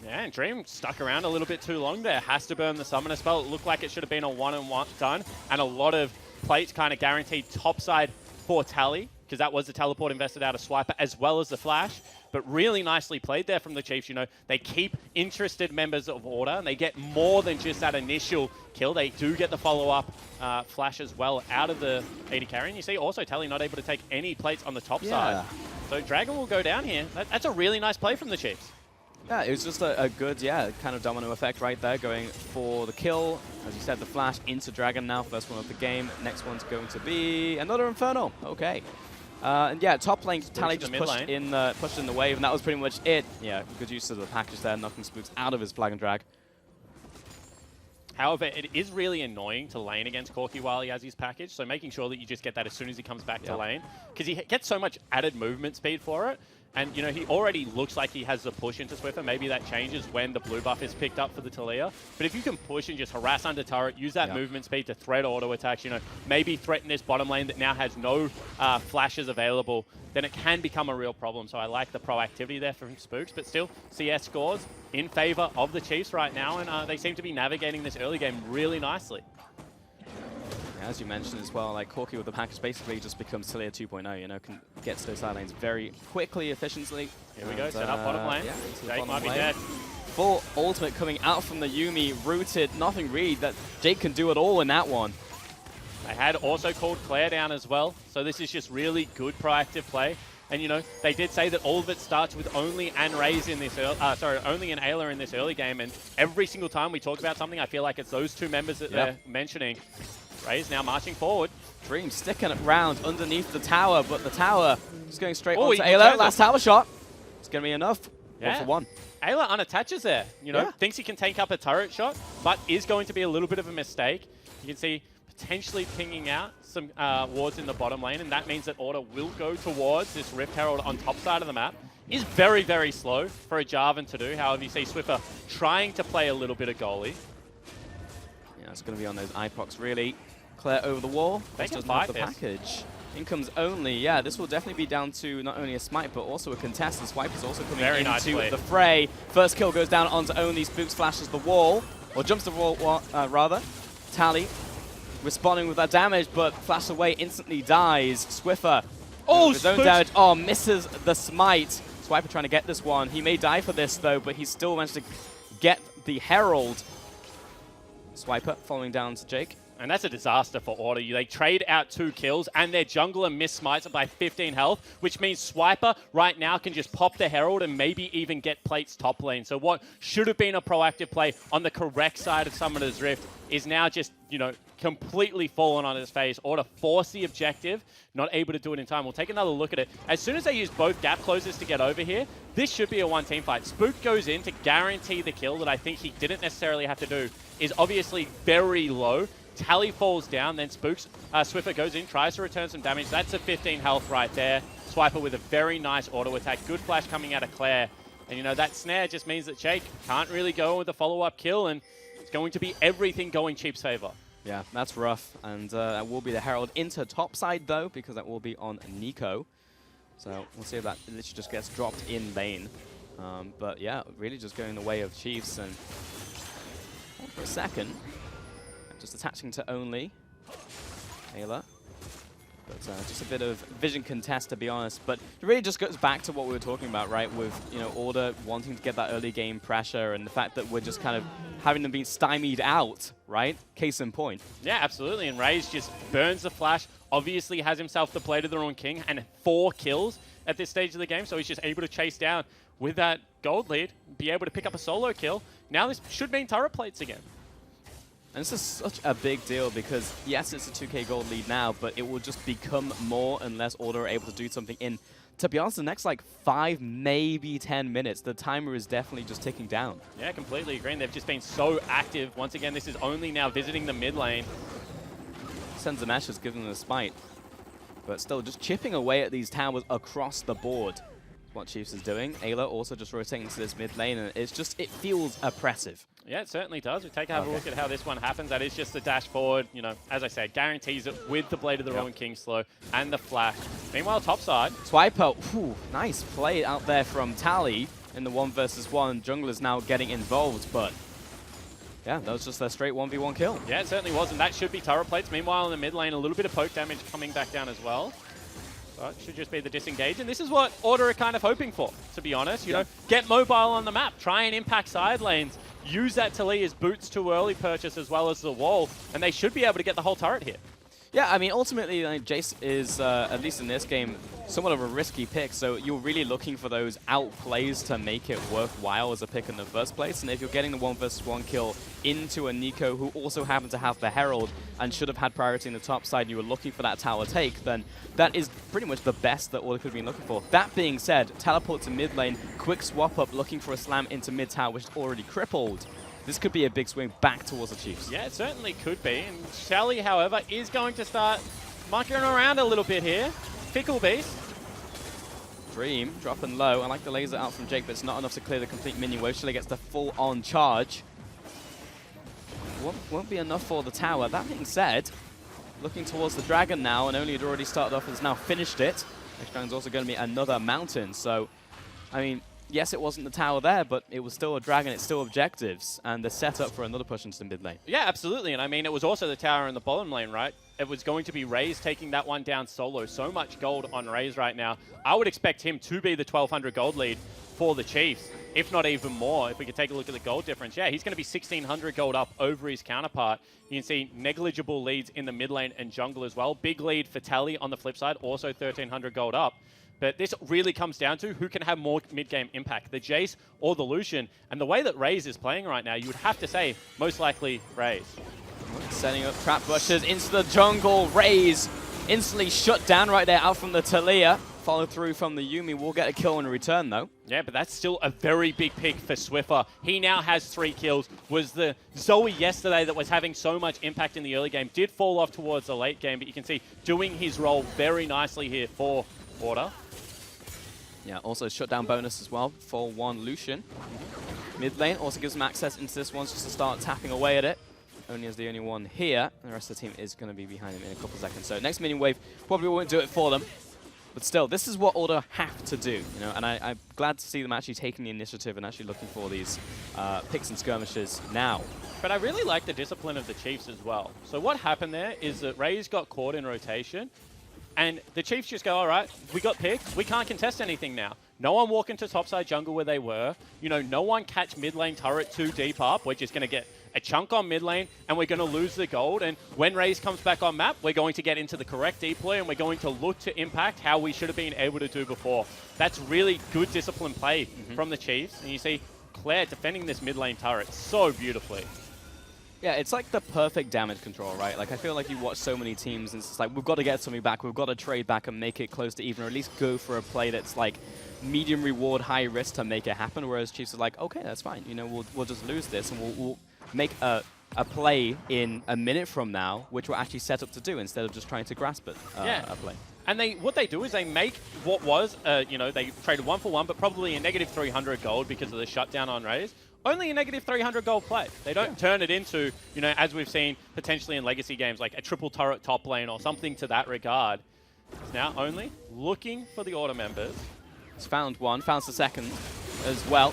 Yeah, and Dream stuck around a little bit too long there. Has to burn the summoner spell. It looked like it should have been a one-on-one done. And a lot of plates kind of guaranteed topside for Tally, because that was the teleport invested out of Swiper as well as the flash. but really nicely played there from the Chiefs. You know, they keep interested members of Order, and they get more than just that initial kill. They do get the follow-up flash as well out of the AD carry. And you see also Tally not able to take any plates on the top side. So Dragon will go down here. That's a really nice play from the Chiefs. Yeah, it was just a good, kind of domino effect right there, going for the kill. As you said, the flash into Dragon now, first one of the game. Next one's going to be another Inferno. Okay. And yeah, top lane, Tally just pushed in the wave, and that was pretty much it. Yeah, good use of the package there, knocking Spooks out of his flag and drag. However, it is really annoying to lane against Corki while he has his package, so making sure that you just get that as soon as he comes back to lane, because he gets so much added movement speed for it. And, you know, he already looks like he has the push into Swiffer. Maybe that changes when the blue buff is picked up for the Talia. But if you can push and just harass under turret, use that movement speed to thread auto attacks, you know, maybe threaten this bottom lane that now has no flashes available, then it can become a real problem. So I like the proactivity there from Spooks. But still, CS scores in favor of the Chiefs right now, and they seem to be navigating this early game really nicely. As you mentioned as well, like Corki with the package basically just becomes Talia 2.0, you know, can get to those side lanes very quickly, efficiently. Here we go, set up bottom lane. Yeah, Jake might be dead. Full ultimate coming out from the Yuumi, rooted, nothing really that Jake can do at all in that one. They had also called Claire down as well, so this is just really good proactive play. And, you know, they did say that all of it starts with only an Raze in this, only an Ayla in this early game, and every single time we talk about something, I feel like it's those two members that they're mentioning. Raze now marching forward. Dream sticking around underneath the tower, but the tower is going straight onto Ayla. Last tower shot. It's going to be enough. Yeah. 1 for 1. Ayla unattaches there. You know, thinks he can take up a turret shot, but is going to be a little bit of a mistake. You can see potentially pinging out some wards in the bottom lane, and that means that Order will go towards this Rift Herald on top side of the map. Is very, very slow for a Jarvan to do. However, you see Swiffer trying to play a little bit of goalie. Yeah, it's going to be on those iPocs, really. Claire over the wall. They can doesn't fight have the this. package. Incomes only. Yeah, this will definitely be down to not only a smite, but also a contest. The Swipe is also coming into the fray. First kill goes down onto only. Spooks flashes the wall, or jumps the wall, rather. Tally responding with that damage, but flash away, instantly dies. Swiffer. His own damage. Oh, misses the smite. Swiper trying to get this one. He may die for this, though, but he still managed to get the Herald. Swiper following down to Jake. And that's a disaster for Order. They trade out 2 kills, and their jungler miss smites by 15 health, which means Swiper right now can just pop the Herald and maybe even get plates top lane. So what should have been a proactive play on the correct side of Summoner's Rift is now just, you know, completely fallen on its face. Order force the objective, not able to do it in time. We'll take another look at it. As soon as they use both gap closers to get over here, this should be a one-team fight. Spook goes in to guarantee the kill that I think he didn't necessarily have to do, is obviously very low. Tally falls down, then Swiffer goes in, tries to return some damage. That's a 15 health right there. Swiper with a very nice auto attack. Good flash coming out of Claire. And, you know, that snare just means that Jake can't really go with the follow-up kill, and it's going to be everything going Chief's favor. Yeah, that's rough. And that will be the Herald into top side, though, because that will be on Nico. So we'll see if that literally just gets dropped in lane. But, yeah, really just going the way of Chiefs. And for a second, just attaching to only Ayla. But just a bit of vision contest, to be honest. But it really just goes back to what we were talking about, right? With, you know, Order wanting to get that early game pressure, and the fact that we're just kind of having them being stymied out, right? Case in point. Yeah, absolutely. And Raze just burns the flash. Obviously has himself the Blade of the Ruined King and 4 kills at this stage of the game. So he's just able to chase down with that gold lead, be able to pick up a solo kill. Now this should mean turret plates again. And this is such a big deal because, yes, it's a 2k gold lead now, but it will just become more unless Order are able to do something in, to be honest, the next, like, 5, maybe 10 minutes. The timer is definitely just ticking down. Yeah, completely agree. They've just been so active. Once again, this is only now visiting the mid lane. Sends a mesh, has given them a smite. But still, just chipping away at these towers across the board. What Chiefs is doing. Ayla also just rotating to this mid lane, and it's just, it feels oppressive. Yeah, it certainly does. We take a look at how this one happens. That is just the dash forward. You know, as I said, guarantees it with the Blade of the Ruined King slow and the flash. Meanwhile, topside. Swiper, nice play out there from Tally in the 1 versus 1. Jungler's now getting involved, but yeah, that was just a straight 1v1 kill. Yeah, it certainly was, and that should be turret plates. Meanwhile, in the mid lane, a little bit of poke damage coming back down as well. But should just be the disengage, and this is what Order are kind of hoping for, to be honest. You know, get mobile on the map, try and impact side lanes, use that Talia's boots too early purchase as well as the wall, and they should be able to get the whole turret here. Yeah, I mean, ultimately, like, Jace is, at least in this game, somewhat of a risky pick, so you're really looking for those outplays to make it worthwhile as a pick in the first place, and if you're getting the 1 versus 1 kill into a Nico who also happened to have the Herald and should have had priority in the top side, and you were looking for that tower take, then that is pretty much the best that Order could have been looking for. That being said, teleport to mid lane, quick swap up, looking for a slam into mid tower, which is already crippled. This could be a big swing back towards the Chiefs. Yeah, it certainly could be. And Shelly, however, is going to start mucking around a little bit here. Fickle Beast. Dream dropping low. I like the laser out from Jake, but it's not enough to clear the complete minion wave. Shelly gets the full-on charge. Won't be enough for the tower. That being said, looking towards the dragon now, and only had already started off, has now finished it. Next dragon's also going to be another mountain. So, I mean, yes, it wasn't the tower there, but it was still a dragon, it's still objectives, and the setup for another push into the mid lane. Yeah, absolutely. And I mean, it was also the tower in the bottom lane, right? It was going to be Raze taking that one down solo. So much gold on Raze right now. I would expect him to be the 1,200 gold lead for the Chiefs, if not even more. If we could take a look at the gold difference, yeah, he's going to be 1,600 gold up over his counterpart. You can see negligible leads in the mid lane and jungle as well. Big lead for Tally on the flip side, also 1,300 gold up. But this really comes down to who can have more mid-game impact, the Jace or the Lucian. And the way that Raze is playing right now, you would have to say most likely Raze. Setting up trap bushes into the jungle. Raze instantly shut down right there out from the Talia. Follow through from the Yuumi. Will get a kill in return, though. Yeah, but that's still a very big pick for Swiffer. He now has 3 kills. Was the Zoe yesterday that was having so much impact in the early game. Did fall off towards the late game, but you can see doing his role very nicely here for Order. Yeah, also shutdown bonus as well for one Lucian. Mid lane also gives him access into this one just to start tapping away at it. Only as the only one here. The rest of the team is going to be behind him in a couple of seconds. So next minion wave probably won't do it for them. But still, this is what Order have to do, you know. And I'm glad to see them actually taking the initiative and actually looking for these picks and skirmishes now. But I really like the discipline of the Chiefs as well. So what happened there is that Raze got caught in rotation. And the Chiefs just go, all right, we got picked. We can't contest anything now. No one walk into topside jungle where they were. You know, no one catch mid lane turret too deep up. We're just going to get a chunk on mid lane, and we're going to lose the gold. And when Raze comes back on map, we're going to get into the correct deploy, and we're going to look to impact how we should have been able to do before. That's really good discipline play from the Chiefs. And you see Claire defending this mid lane turret so beautifully. Yeah, it's like the perfect damage control, right? Like, I feel like you watch so many teams, and it's just like, we've got to get something back, we've got to trade back and make it close to even, or at least go for a play that's like medium reward, high risk to make it happen, whereas Chiefs are like, okay, that's fine, you know, we'll just lose this, and we'll make a play in a minute from now, which we're actually set up to do, instead of just trying to grasp it, a play. And what they do is they make what was, you know, they traded 1 for 1, but probably a negative 300 gold because of the shutdown on Raze. Only a negative 300 gold play. They don't turn it into, you know, as we've seen potentially in legacy games, like a triple turret top lane or something to that regard. It's now only looking for the Order members. He's found one, found the second as well.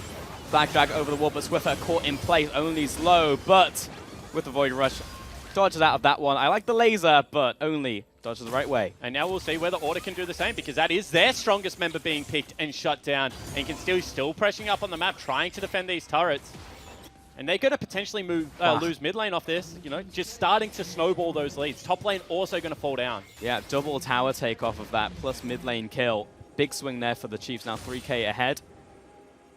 Flag drag over the wall, but Swiffer caught in place, only slow, but with the Void Rush, dodges out of that one. I like the laser, but only dodges the right way. And now we'll see whether Order can do the same, because that is their strongest member being picked and shut down, and can still pressing up on the map, trying to defend these turrets. And they're going to potentially lose mid lane off this, you know, just starting to snowball those leads. Top lane also going to fall down. Yeah, double tower take off of that, plus mid lane kill. Big swing there for the Chiefs, now 3k ahead.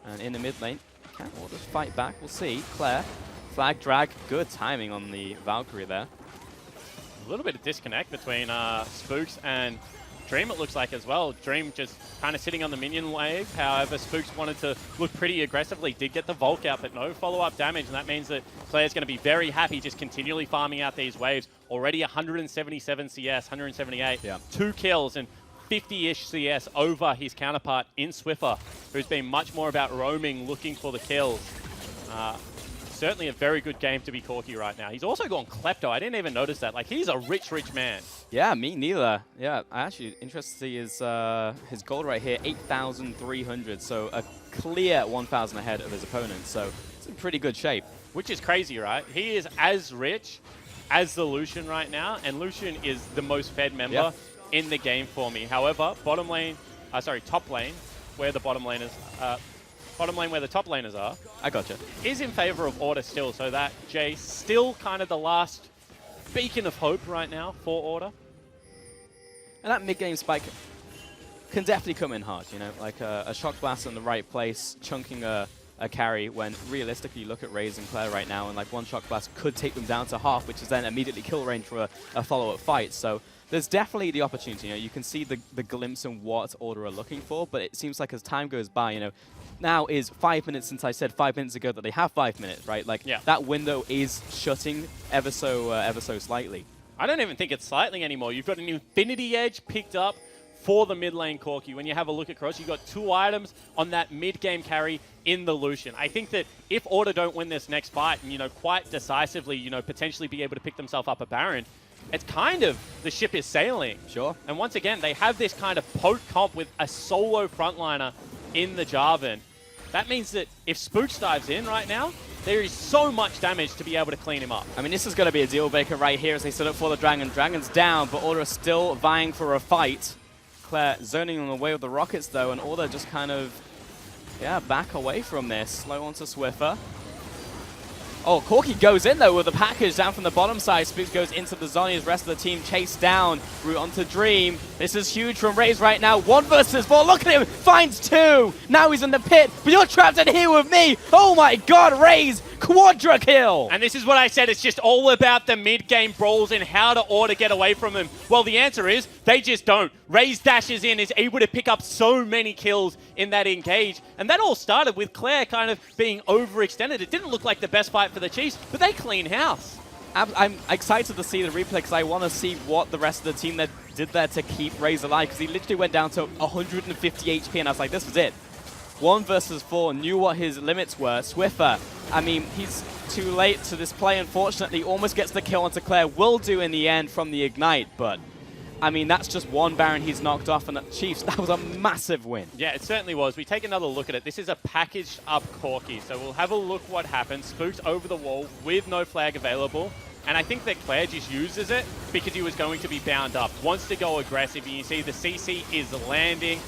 And in the mid lane, can Order fight back? We'll see. Claire, flag drag, good timing on the Valkyrie there. A little bit of disconnect between Spooks and Dream, it looks like, as well. Dream just kind of sitting on the minion wave. However, Spooks wanted to look pretty aggressively, did get the Volk out, but no follow-up damage, and that means that Claire's going to be very happy just continually farming out these waves. Already 177 CS, 178, 2 kills, and 50-ish CS over his counterpart in Swiffer, who's been much more about roaming, looking for the kills. Certainly a very good game to be Corki right now. He's also gone Klepto. I didn't even notice that. Like, he's a rich, rich man. Yeah, me neither. Yeah, I actually interested to see his gold right here, 8,300. So a clear 1,000 ahead of his opponent. So it's in pretty good shape. Which is crazy, right? He is as rich as the Lucian right now, and Lucian is the most fed member in the game for me. However, top lane, where the bottom laners, bottom lane where the top laners are, I gotcha. is in favor of Order still. So that Jay still kind of the last beacon of hope right now for Order. And that mid-game spike can definitely come in hard, you know, like a shock blast in the right place, chunking a carry when realistically you look at Raze and Claire right now and like one shock blast could take them down to half, which is then immediately kill range for a follow-up fight. So there's definitely the opportunity, you know, you can see the glimpse in what Order are looking for, but it seems like as time goes by, you know, now is 5 minutes since I said 5 minutes ago that they have 5 minutes, right? Like that window is shutting ever so slightly. I don't even think it's slightly anymore. You've got an Infinity Edge picked up for the mid lane Corki. When you have a look across, you've got 2 items on that mid-game carry in the Lucian. I think that if Order don't win this next fight and, you know, quite decisively, you know, potentially be able to pick themselves up a Baron, it's kind of the ship is sailing. Sure. And once again, they have this kind of poke comp with a solo frontliner in the Jarvan. That means that if Spooks dives in right now, there is so much damage to be able to clean him up. I mean, this is going to be a deal breaker right here as they set up for the Dragon. Dragon's down, but Order is still vying for a fight. Claire zoning on the way with the Rockets, though, and Order just kind of, back away from this. Slow onto Swiffer. Oh, Corki goes in, though, with the package down from the bottom side. Spooks goes into the zone. His rest of the team chased down. Route onto Dream. This is huge from Raze right now. 1 versus 4. Look at him. Finds 2. Now he's in the pit. But you're trapped in here with me. Oh, my God. Raze. Quadra kill. And this is what I said. It's just all about the mid-game brawls and how to Order get away from them. Well, the answer is they just don't. Raze dashes in, is able to pick up so many kills in that engage. And that all started with Claire kind of being overextended. It didn't look like the best fight for the Chiefs, but they clean house. I'm excited to see the replay because I want to see what the rest of the team that did there to keep Raze alive, because he literally went down to 150 HP and I was like, this was it. 1 versus 4, knew what his limits were. Swiffer, I mean, he's too late to this play, unfortunately. Almost gets the kill onto Claire. Will do in the end from the Ignite, but I mean, that's just 1 Baron he's knocked off, and Chiefs, that was a massive win. Yeah, it certainly was. We take another look at it. This is a packaged up Corki, so we'll have a look what happens. Spooks over the wall with no flag available. And I think that Claire just uses it because he was going to be bound up. Wants to go aggressive, and you see the CC is landing.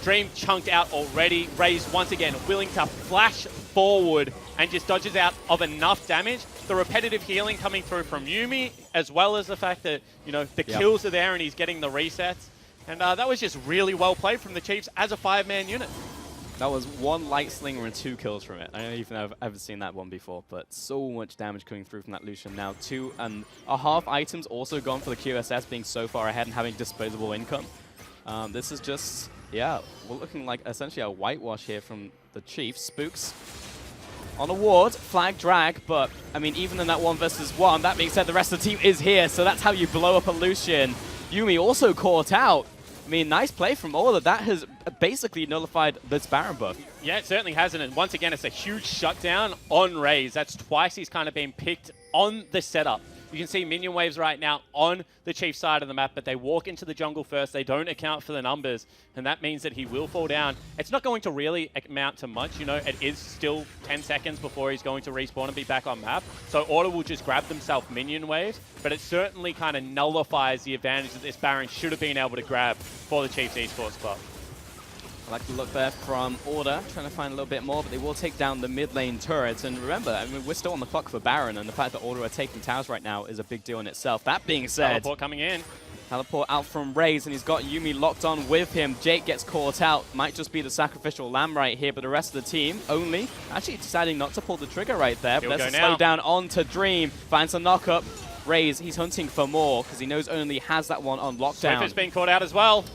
Dream chunked out already. Raze once again willing to flash forward and just dodges out of enough damage. The repetitive healing coming through from Yuumi, as well as the fact that, you know, the kills are there and he's getting the resets. And that was just really well played from the Chiefs as a 5-man unit. That was 1 light slinger and 2 kills from it. I don't even know if I've ever seen that one before, but so much damage coming through from that Lucian now. 2.5 items also gone for the QSS, being so far ahead and having disposable income. This is just, we're looking like essentially a whitewash here from the Chiefs. Spooks on a ward, flag drag, but I mean, even in that 1 versus 1, that being said, the rest of the team is here, so that's how you blow up a Lucian. Yuumi also caught out. I mean, nice play from Order. That has basically nullified this Baron buff. Yeah, it certainly hasn't. And once again, it's a huge shutdown on Raze. That's twice he's kind of been picked on the setup. You can see minion waves right now on the Chiefs side of the map, but they walk into the jungle first. They don't account for the numbers, and that means that he will fall down. It's not going to really amount to much. You know, it is still 10 seconds before he's going to respawn and be back on map. So Order will just grab themselves minion waves, but it certainly kind of nullifies the advantage that this Baron should have been able to grab for the Chiefs esports spot. I like the look there from Order, trying to find a little bit more, but they will take down the mid lane turrets. And remember, I mean, we're still on the clock for Baron, and the fact that Order are taking towers right now is a big deal in itself. That being said, Teleport coming in. Teleport out from Raze, and he's got Yuumi locked on with him. Jake gets caught out. Might just be the sacrificial lamb right here, but the rest of the team only actually deciding not to pull the trigger right there. But let's slow down onto Dream. Finds a knock-up. Raze, he's hunting for more because he knows only has that one on lockdown. Swiffer's been caught out as well.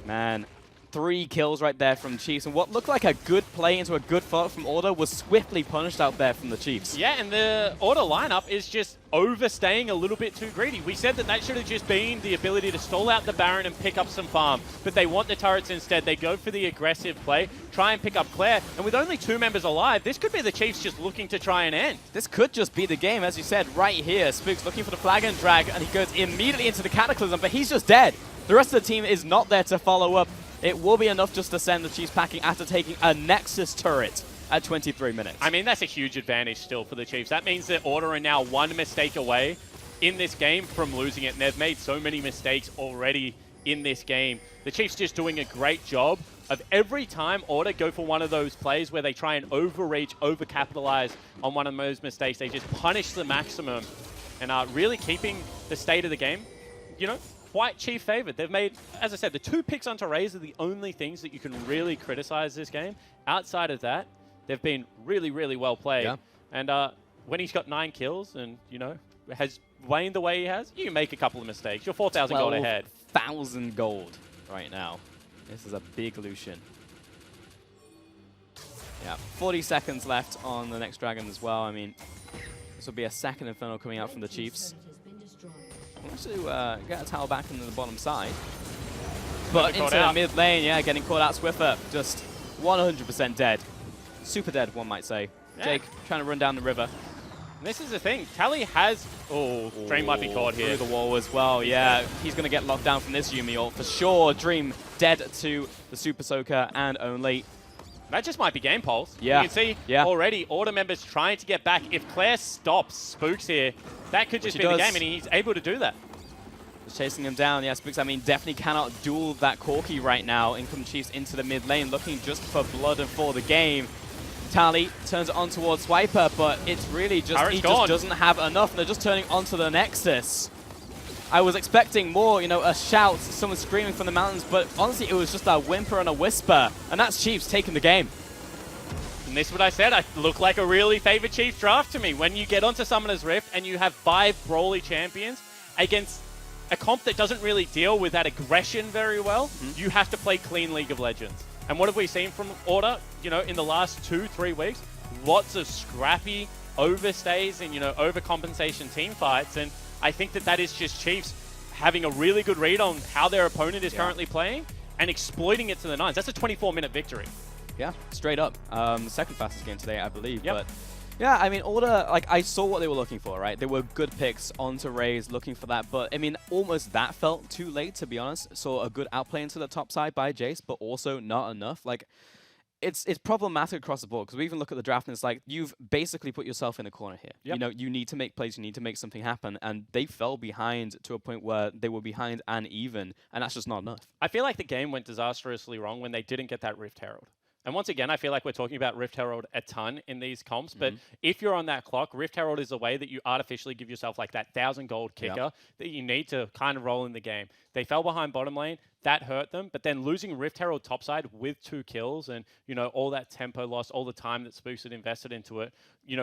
Man, 3 kills right there from Chiefs, and what looked like a good play into a good follow from Order was swiftly punished out there from the Chiefs. Yeah, and the Order lineup is just overstaying a little bit too greedy. We said that should have just been the ability to stall out the Baron and pick up some farm, but they want the turrets instead. They go for the aggressive play, try and pick up Claire, and with only 2 members alive, this could be the Chiefs just looking to try and end. This could just be the game, as you said, right here. Spooks looking for the flag and drag, and he goes immediately into the Cataclysm, but he's just dead. The rest of the team is not there to follow up. It will be enough just to send the Chiefs packing after taking a Nexus turret at 23 minutes. I mean, that's a huge advantage still for the Chiefs. That means that Order are now 1 mistake away in this game from losing it, and they've made so many mistakes already in this game. The Chiefs just doing a great job of every time Order go for one of those plays where they try and overreach, overcapitalize on one of those mistakes. They just punish the maximum and are really keeping the state of the game, quite Chief favored. They've made, as I said, the 2 picks onto Raze are the only things that you can really criticize this game. Outside of that, they've been really, really well played. Yeah. And when he's got 9 kills and, has waned the way he has, you can make a couple of mistakes. You're 4,000 gold ahead. 1,000 gold right now. This is a big Lucian. Yeah, 40 seconds left on the next dragon as well. I mean, this will be a second Inferno coming out from the Chiefs. I want to get a tower back into the bottom side. But into the mid lane, yeah, getting caught out. Swiffer just 100% dead. Super dead, one might say. Yeah. Jake trying to run down the river. And this is the thing. Tally has... Oh, Dream might be caught here. Through the wall as well, yeah. He's going to get locked down from this Yumi ult for sure. Dream dead to the Super Soaker and only. That just might be game pulse. Yeah. You can see already Order members trying to get back. If Claire stops Spooks here, that could just be the game, and he's able to do that. Just chasing him down. Yeah, Spooks, I mean, definitely cannot duel that Corki right now. In come Chiefs into the mid lane, looking just for blood and for the game. Tally turns it on towards Swiper, but it's really just, he just doesn't have enough. They're just turning onto the Nexus. I was expecting more, a shout, someone screaming from the mountains, but honestly, it was just a whimper and a whisper, and that's Chiefs taking the game. And this is what I said. I look like a really favored Chiefs draft to me. When you get onto Summoner's Rift and you have 5 Brawly champions against a comp that doesn't really deal with that aggression very well, you have to play clean League of Legends. And what have we seen from Order, in the last 2-3 weeks? Lots of scrappy overstays and, overcompensation team fights. And I think that is just Chiefs having a really good read on how their opponent is currently playing and exploiting it to the nines. That's a 24-minute victory. Yeah, straight up. The second fastest game today, I believe. Yep. But yeah, I mean, Order, I saw what they were looking for, right? They were good picks onto Raze, looking for that. But, I mean, almost that felt too late, to be honest. Saw a good outplay into the top side by Jace, but also not enough. It's problematic across the board, because we even look at the draft and it's like, you've basically put yourself in a corner here. Yep. You need to make plays, you need to make something happen, and they fell behind to a point where they were behind and even, and that's just not enough. I feel like the game went disastrously wrong when they didn't get that Rift Herald. And once again, I feel like we're talking about Rift Herald a ton in these comps, but if you're on that clock, Rift Herald is a way that you artificially give yourself like that 1,000 gold kicker that you need to kind of roll in the game. They fell behind bottom lane, that hurt them, but then losing Rift Herald topside with 2 kills and, all that tempo loss, all the time that Spooks had invested into it,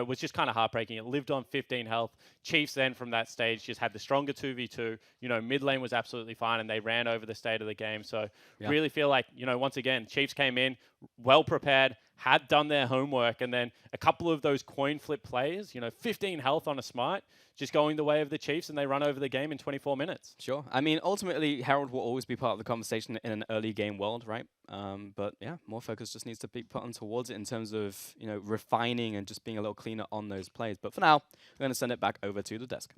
was just kind of heartbreaking. It lived on 15 health. Chiefs then from that stage just had the stronger 2v2. Mid lane was absolutely fine and they ran over the state of the game. So really feel like, once again, Chiefs came in well prepared, had done their homework, and then a couple of those coin flip plays, 15 health on a smite, just going the way of the Chiefs, and they run over the game in 24 minutes. Sure. I mean, ultimately, Herald will always be part of the conversation in an early game world, right? But yeah, more focus just needs to be put on towards it in terms of, refining and just being a little cleaner on those plays. But for now, we're going to send it back over to the desk.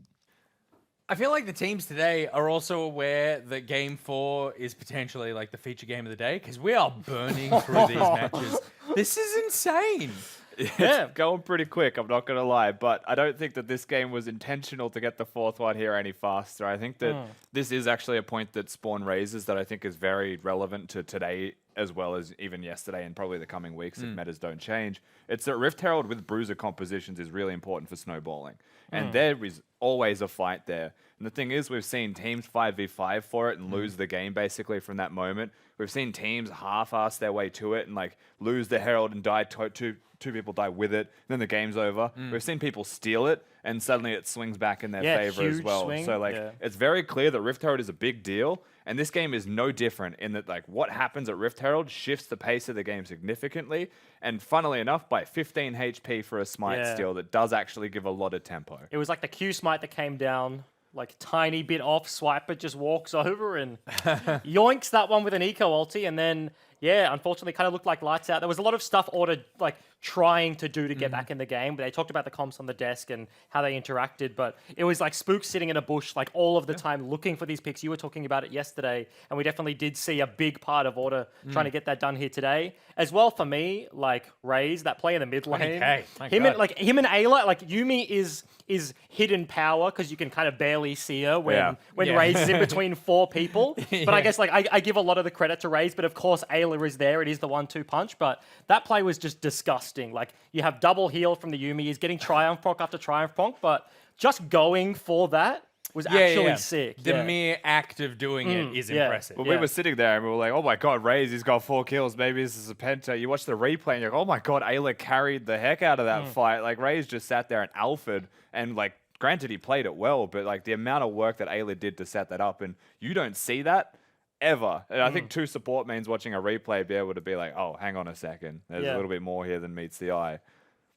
I feel like the teams today are also aware that Game 4 is potentially like the feature game of the day, because we are burning through these matches. This is insane. It's going pretty quick, I'm not going to lie, but I don't think that this game was intentional to get the 4th one here any faster. I think that this is actually a point that Spawn raises that I think is very relevant to today as well as even yesterday and probably the coming weeks if metas don't change. It's that Rift Herald with Bruiser compositions is really important for snowballing. And there is always a fight there. And the thing is, we've seen teams 5v5 for it and lose the game basically from that moment. We've seen teams half-ass their way to it and lose the Herald and die two people die with it, then the game's over. We've seen people steal it, and suddenly it swings back in their favor as well. Swing. So, it's very clear that Rift Herald is a big deal, and this game is no different in that, what happens at Rift Herald shifts the pace of the game significantly, and funnily enough, by 15 HP for a smite steal, that does actually give a lot of tempo. It was like the Q smite that came down, tiny bit off, Swiper just walks over and yoinks that one with an eco ulti, and then yeah, unfortunately, kind of looked like lights out. There was a lot of stuff ordered, like trying to do to get back in the game, but they talked about the comps on the desk and how they interacted. But it was like Spook sitting in a bush like all of the time looking for these picks. You were talking about it yesterday, and we definitely did see a big part of Order trying to get that done here today. As well for me, like Raze, that play in the mid lane. 20K, my Him God. and like him and Ayla, like Yumi is hidden power because you can kind of barely see her when Yeah. Raze is in between 4 people. But I guess like I give a lot of the credit to Raze, but of course Ayla is there. It is the 1-2 punch, but that play was just disgusting. Like you have double heal from the Yumi, he's getting Triumph Proc after Triumph Proc, but just going for that was actually sick. The mere act of doing it is impressive. Well, we were sitting there and we were like, oh my god, Raze, he's got 4 kills. Maybe this is a penta. You watch the replay and you're like, oh my god, Ayla carried the heck out of that fight. Like, Raze just sat there and alphaed. And, like, granted, he played it well, but, like, the amount of work that Ayla did to set that up, and you don't see that ever. And I think 2 support mains watching a replay be able to be like, oh, hang on a second. There's a little bit more here than meets the eye.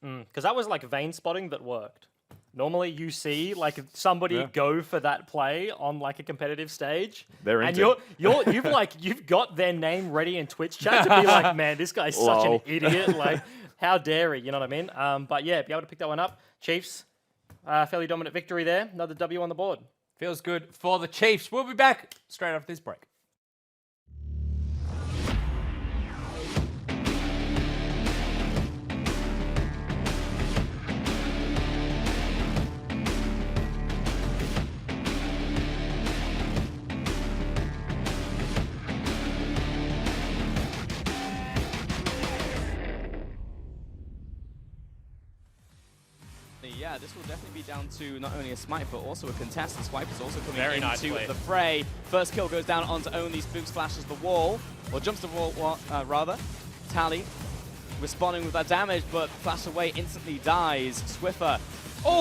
Because that was like vein spotting that worked. Normally you see like somebody go for that play on like a competitive stage. They're and into you've got their name ready in Twitch chat to be like, man, this guy's such an idiot. Like, how dare he? You know what I mean? But yeah, be able to pick that one up. Chiefs, fairly dominant victory there. Another W on the board. Feels good for the Chiefs. We'll be back straight after this break. Yeah, this will definitely be down to not only a smite, but also a contest. The Swipe is also coming Very into nice play. the fray. First kill goes down onto Only. Spook splashes the wall, or jumps the wall, rather. Tally responding with that damage, but flash away instantly dies. Swiffer,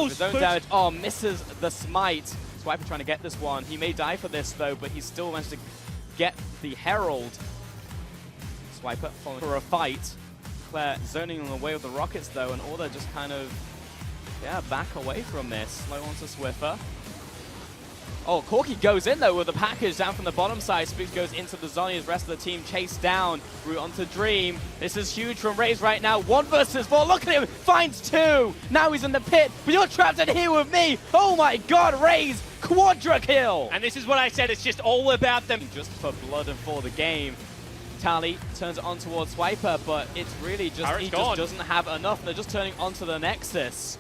his own damage. Oh, misses the smite. Swiper trying to get this one. He may die for this, though, but he still managed to get the Herald. Swiper following for a fight. Claire zoning away with the rockets, though, and Order just kind of back away from this. Slow onto Swiffer. Oh, Corky goes in, though, with the package down from the bottom side. Spooks goes into the zone. The rest of the team chased down. Route onto Dream. This is huge from Raze right now. 1 versus 4. Look at him. Finds 2. Now he's in the pit. But you're trapped in here with me. Oh, my God. Raze. Quadra kill. And this is what I said. It's just all about them. Just for blood and for the game. Tally turns it on towards Swiper, but it's really just, he just doesn't have enough. They're just turning onto the Nexus.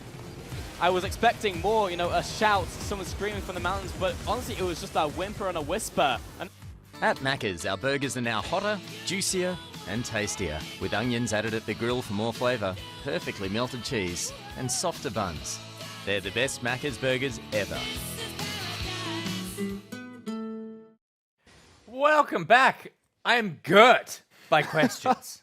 I was expecting more, you know, a shout, someone screaming from the mountains, but honestly, it was just a whimper and a whisper. And at Macca's, our burgers are now hotter, juicier, and tastier, with onions added at the grill for more flavour, perfectly melted cheese, and softer buns. They're the best Macca's burgers ever. Welcome back. I am girt by questions.